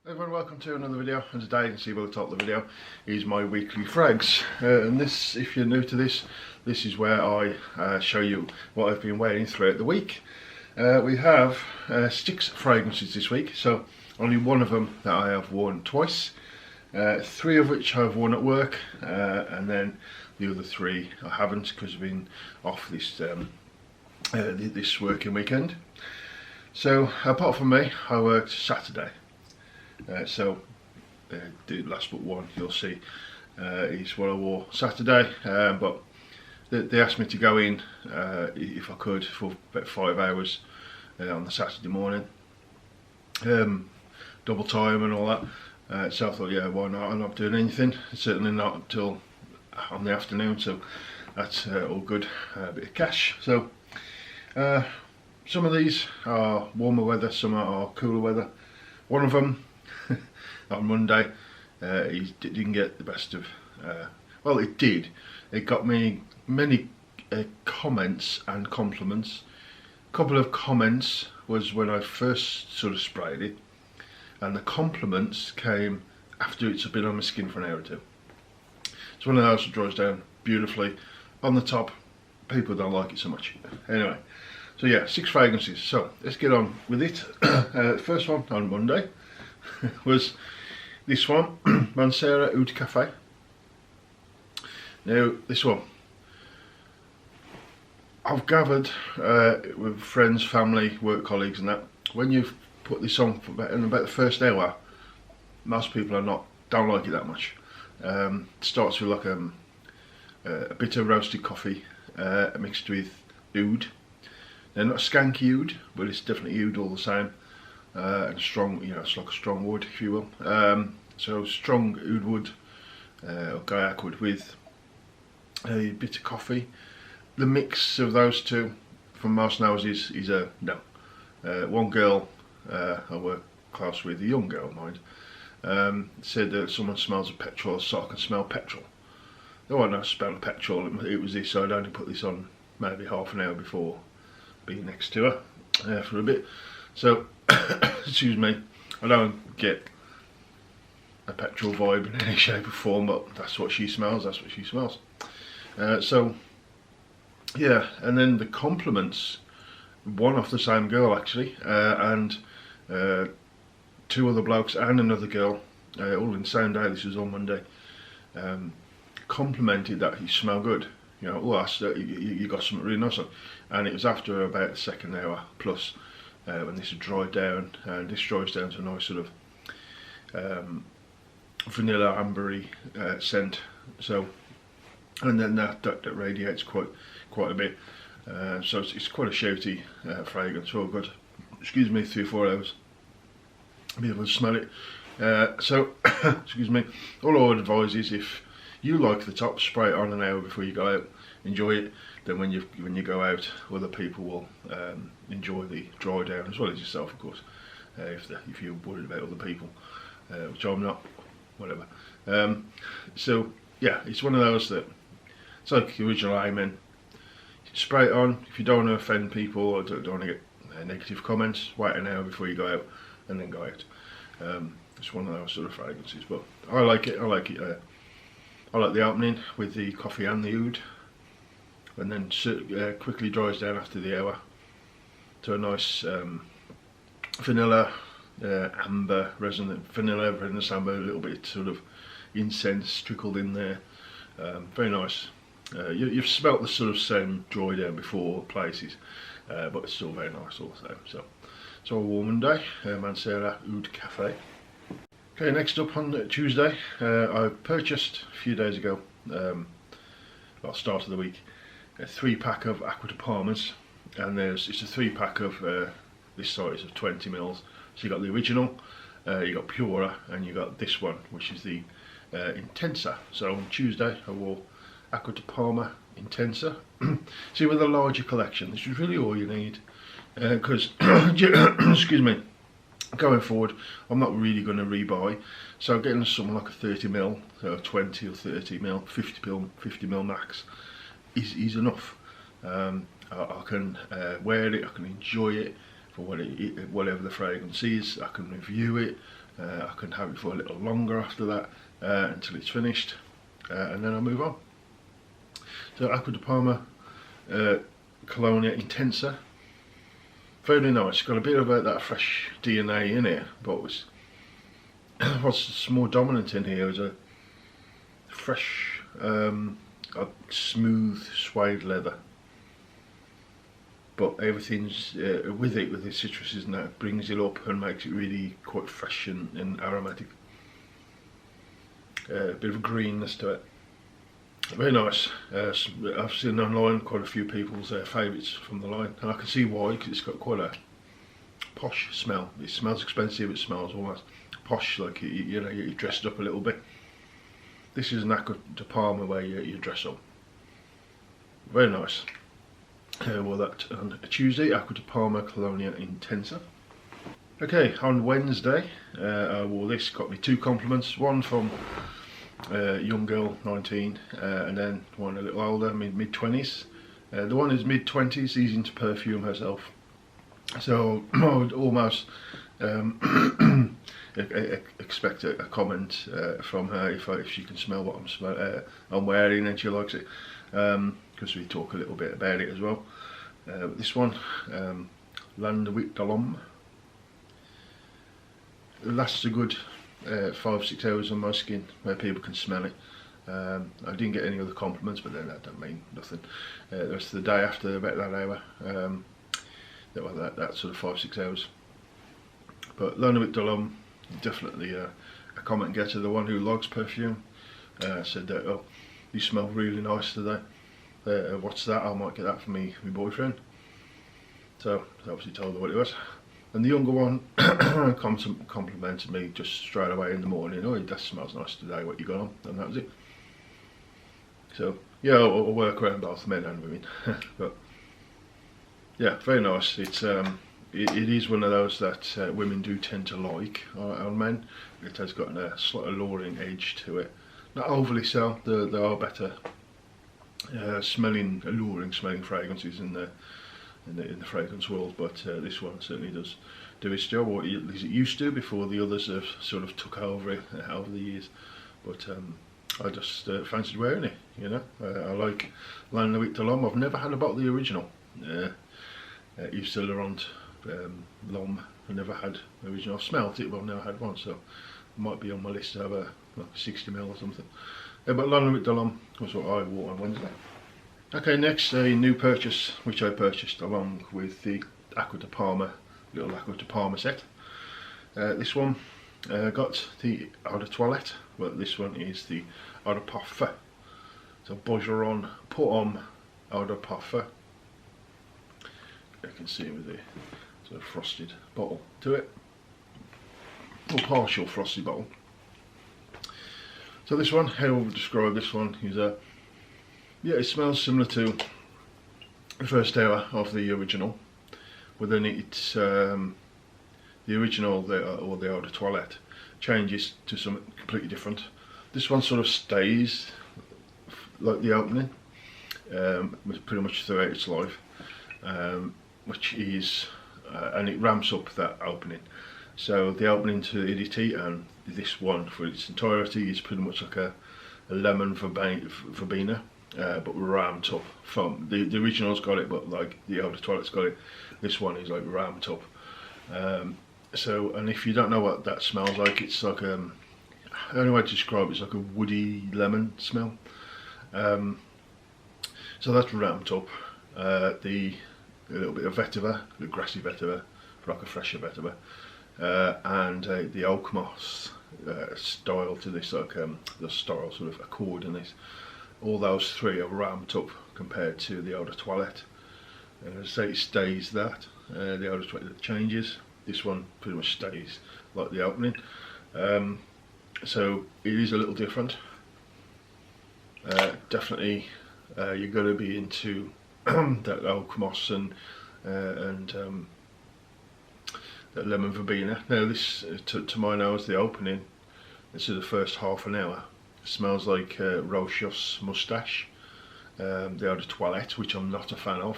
Hey everyone, welcome to another video, and today you can see by the top of the video is my weekly frags, and this, if you're new to this is where I show you what I've been wearing throughout the week. We have 6 fragrances this week, so only one of them that I have worn twice, 3 of which I've worn at work, and then the other 3 I haven't because I've been off this working weekend. So apart from me, I worked Saturday. The last but one you'll see is what I wore Saturday, but they asked me to go in if I could for about 5 hours on the Saturday morning, double time and all that, so I thought, yeah, why not? I'm not doing anything, certainly not until on the afternoon, so that's all good, a bit of cash. So some of these are warmer weather, some are cooler weather. One of them on Monday, he didn't get the best of, well, it did. It got me many comments and compliments. A couple of comments was when I first sort of sprayed it, and the compliments came after it's been on my skin for an hour or two. It's one of those that dries down beautifully. On the top, people don't like it so much. Anyway, so yeah, 6 fragrances. So let's get on with it. The first one on Monday was this one, Mancera Oud Cafe. Now this one, I've gathered with friends, family, work colleagues and that, when you've put this on for in about the first hour, most people don't like it that much. It starts with like a bit of roasted coffee mixed with oud. Now not skanky oud, but it's definitely oud all the same. And strong, you know, it's like a strong wood, if you will. So strong oud wood or gaiac wood with a bit of coffee. The mix of those two, from most noses, is a no. One girl I work close with, a young girl, mind, said that someone smells of petrol, so I can smell petrol. Oh, I know, smell of petrol. It was this, so I'd only put this on maybe half an hour before being next to her for a bit. So, excuse me, I don't get a petrol vibe in any shape or form, but that's what she smells, so, yeah, and then the compliments, one off the same girl actually, and 2 other blokes and another girl, all in the same day, this was on Monday, complimented that he smelled good. You know, oh, you got something really nice on. And it was after about the second hour plus, when this had dried down, and this dries down to a nice sort of vanilla ambery scent. So, and then that radiates quite a bit. So it's quite a shouty fragrance. All good. Excuse me, 3 or 4 hours. Be able to smell it. So, excuse me. All I would advise is, if you like the top, spray it on an hour before you go out. Enjoy it. Then when you go out, other people will enjoy the dry down, as well as yourself, of course. If you're worried about other people, which I'm not. Whatever. So yeah, it's one of those that it's like the original Amen. Spray it on. If you don't want to offend people or don't want to get negative comments, wait an hour before you go out, and then go out. It's one of those sort of fragrances, but I like it. I like the opening with the coffee and the oud, and then quickly dries down after the hour to a nice vanilla, amber, resonant vanilla, resonant amber, a little bit sort of incense trickled in there. Very nice. You've smelt the sort of same dry down before places, but it's still very nice all the same. So a warm day, Mancera Oud Cafe. Okay, next up on Tuesday, I purchased a few days ago, well, start of the week, a 3-pack of Acqua di Parmas, and it's a 3-pack of this size of 20 mils. So you got the original, you got Pura, and you got this one, which is the Intensa. So on Tuesday I wore Acqua di Parma Intensa. See, with a larger collection, this is really all you need, because excuse me, going forward I'm not really going to rebuy, so getting something like a 30ml, 20 or 30ml, 50ml max is enough. I can wear it, I can enjoy it for whatever the fragrance is, I can review it, I can have it for a little longer after that until it's finished, and then I'll move on. So Acqua di Parma Colonia Intensa, very nice. Got a bit of that fresh DNA in it, but what's more dominant in here is a fresh, smooth suede leather. But everything's with the citruses and that brings it up and makes it really quite fresh and aromatic. A bit of a greenness to it. Very nice. I've seen online quite a few people's favourites from the line, and I can see why, because it's got quite a posh smell. It smells expensive, it smells almost posh, like you know, you're dressed up a little bit. This is an Acqua di Parma where you dress up. Very nice. Well, that on a Tuesday, Acqua di Parma Colonia Intensa. Okay, on Wednesday, I wore this, got me 2 compliments, one from young girl, 19, and then one a little older, mid-20s. The one is mid-20s, easy into perfume herself. So I would almost expect a comment from her if she can smell what I'm wearing and she likes it, because we talk a little bit about it as well. This one, Landewick de l'Homme, it lasts a good 5-6 hours on my skin where people can smell it. I didn't get any other compliments, but then that don't mean nothing. The rest of the day after about that hour, that sort of 5-6 hours. But Landewick de l'Homme, definitely a comment getter. The one who likes perfume said that, oh, you smell really nice today. What's that? I might get that for my boyfriend. So I obviously told her what it was. And the younger one complimented me just straight away in the morning. Oh, that smells nice today, what you got on? And that was it. So yeah, I'll work around both men and women. But yeah, very nice. It is one of those that women do tend to like on men. It has got a slight alluring edge to it. Not overly so. There are better alluring smelling fragrances in the fragrance world, but this one certainly does do its job, or at least it used to before the others have sort of took over it over the years. But I just fancied wearing it, you know. I like Landewick de l'Homme. I've never had a bottle of the original. Yves Saint Laurent L'Homme. I've never had the original. I've smelt it, but I've never had one, so it might be on my list to have a 60ml or something. But Landewick de l'Homme was what I wore on Wednesday. Okay, next a new purchase which I purchased along with the Acqua di Parma, little Acqua di Parma set. This one got the Eau de Toilette, but this one is the Eau de Parfum. So Bergeron Pour Homme Eau de Parfum. You can see with the sort of frosted bottle to it, or partial frosted bottle. So this one, how I would describe this one is yeah, it smells similar to the first hour of the original, but then it's the original or the Eau de Toilette changes to something completely different. This one sort of stays like the opening, pretty much throughout its life, which is and it ramps up that opening. So the opening to EDT and this one for its entirety is pretty much like a lemon verbena. But ramped up from the original's got it, but like the Eau de Toilette's got it. This one is like ramped up. So, and if you don't know what that smells like, it's like the only way to describe it's like a woody lemon smell. So that's ramped up. A little bit of vetiver, the grassy vetiver, like a fresher vetiver, and the oak moss style to this, like the style sort of accord in this. All those three are ramped up compared to the Eau de Toilette. As I say, it stays that. The Eau de Toilette changes. This one pretty much stays like the opening. So it is a little different. Definitely, you're going to be into that oak moss and that lemon verbena. Now this, to my nose, the opening, this is the first half an hour. Smells like Rochus moustache, the Eau de Toilette, which I'm not a fan of.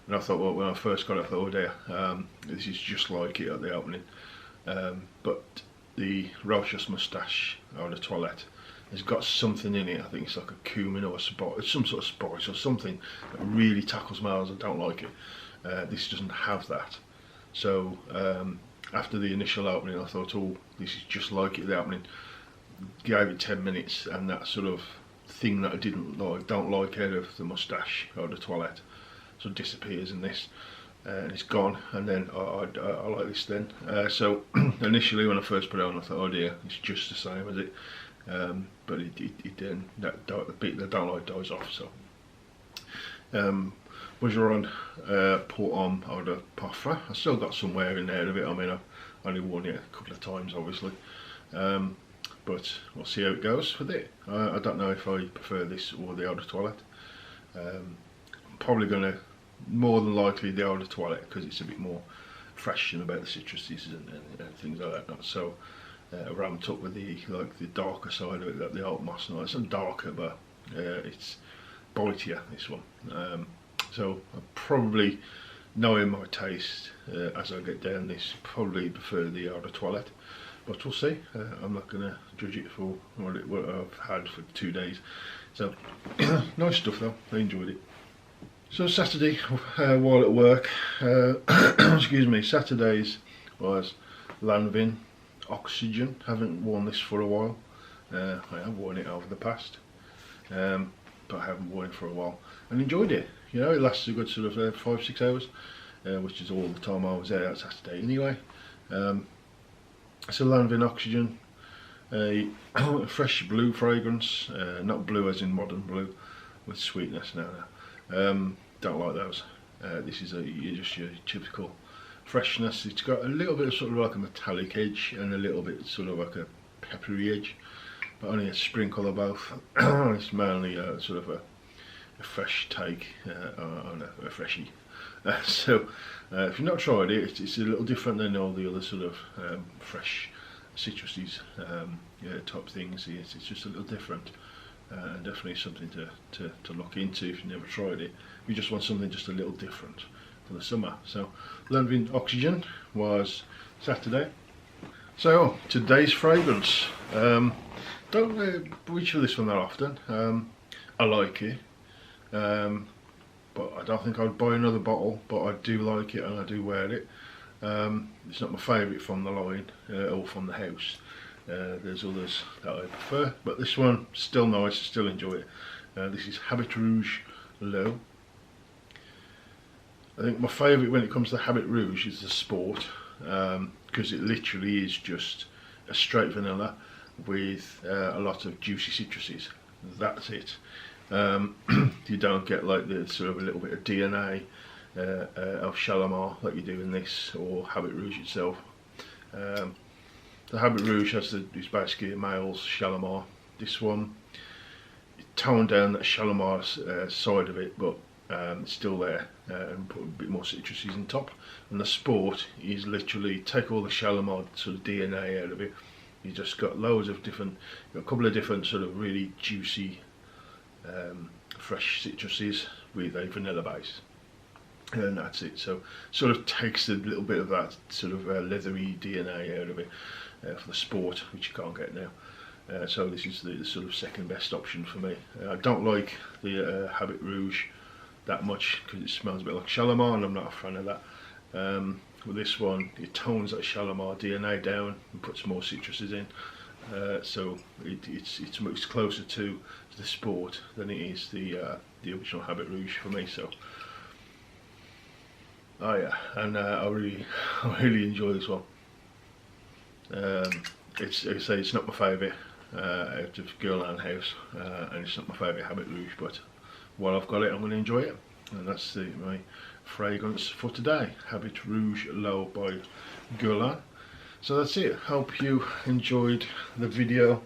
And I thought, well, when I first got it, I thought, oh dear, this is just like it at the opening. But the Rochas Moustache Eau de Toilette has got something in it. I think it's like a cumin or a spice, some sort of spice or something that really tackles males. I don't like it. This doesn't have that. So after the initial opening, I thought, oh, this is just like it. The opening, gave it 10 minutes, and that sort of thing that I don't like out of the Moustache Eau de Toilette sort of disappears in this. And it's gone, and then I like this then. So initially when I first put it on, I thought, oh dear, it's just the same as it. But it then, the bit that I don't like dies off. So Boucheron put on Eau de Parfum. I still got some wear in there of it. I mean, I've only worn it a couple of times, obviously. But we'll see how it goes with it. I don't know if I prefer this or the Eau de Toilette. I'm probably going to, more than likely, the Eau de Toilette, because it's a bit more fresh and about the citruses and things like that. Not so ramped up with the darker side of it, like the Alt Moss. No, it's not darker, but it's bitier, this one. So I probably, knowing my taste as I get down this, probably prefer the Eau de Toilette. But we'll see. I'm not going to judge it for what I've had for 2 days. So nice stuff though. I enjoyed it. So Saturday, while at work, excuse me, Saturdays was Lanvin Oxygen. Haven't worn this for a while. I have worn it over the past, but I haven't worn it for a while and enjoyed it. You know, it lasts a good sort of 5-6 hours, which is all the time I was out Saturday anyway. So Lanvin Oxygen, a fresh blue fragrance, not blue as in modern blue, with sweetness. No. Don't like those. This is just your typical freshness. It's got a little bit of sort of like a metallic edge and a little bit sort of like a peppery edge, but only a sprinkle of both. It's mainly sort of a fresh take on a freshie. So if you've not tried it, it's a little different than all the other sort of fresh citruses type things. It's just a little different. And definitely something to look into if you've never tried it. If you just want something just a little different for the summer. So Lanvin Oxygen was Saturday. So today's fragrance. Don't reach for this one that often. I like it, but I don't think I'd buy another bottle. But I do like it and I do wear it. It's not my favourite from the line or from the house. There's others that I prefer, but this one still nice, still enjoy it. This is Habit Rouge Low. I think my favourite when it comes to Habit Rouge is the Sport, because it literally is just a straight vanilla with a lot of juicy citruses. That's it. You don't get like the sort of a little bit of DNA of Shalimar like you do in this, or Habit Rouge itself. The Habit Rouge is basically a male's Shalimar. This one, it toned down that Shalimar side of it, but it's still there, and put a bit more citruses on top. And the Sport is literally take all the Shalimar sort of DNA out of it. You just got loads of different, a couple of different sort of really juicy, fresh citruses with a vanilla base. And that's it. So sort of takes a little bit of that sort of leathery DNA out of it for the Sport, which you can't get now. So this is the sort of second best option for me. I don't like the Habit Rouge that much because it smells a bit like Shalimar, and I'm not a fan of that. With this one, it tones that Shalimar DNA down and puts more citruses in. So it's closer to the Sport than it is the original Habit Rouge for me. So. Oh yeah, and I really enjoy this one. It's not my favourite out of Guerlain House, and it's not my favourite Habit Rouge, but while I've got it, I'm going to enjoy it, and that's my fragrance for today, Habit Rouge Low by Guerlain. So that's it. Hope you enjoyed the video.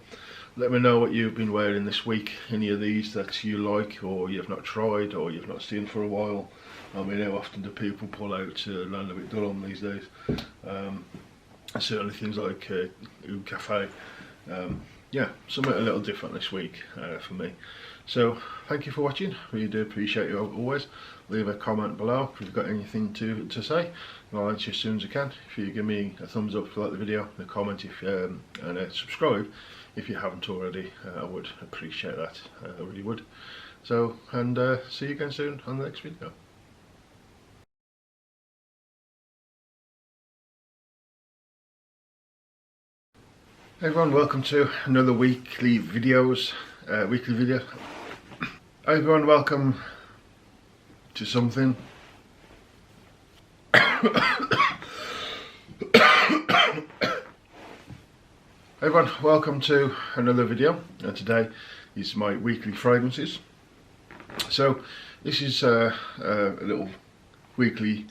Let me know what you've been wearing this week, any of these that you like or you've not tried or you've not seen for a while. I mean, how often do people pull out Land of Dulham these days? Certainly things like Oud Cafe, yeah, something a little different this week for me. So thank you for watching. Really do appreciate you always. Leave a comment below if you've got anything to say, and I'll answer as soon as I can. If you give me a thumbs up if you like the video, a comment if and subscribe if you haven't already, I would appreciate that. I really would. So, and see you again soon on the next video. Hey everyone, welcome to another weekly video. Hi everyone, welcome to something. Hey everyone, welcome to another video, and today is my weekly fragrances. So this is a little weekly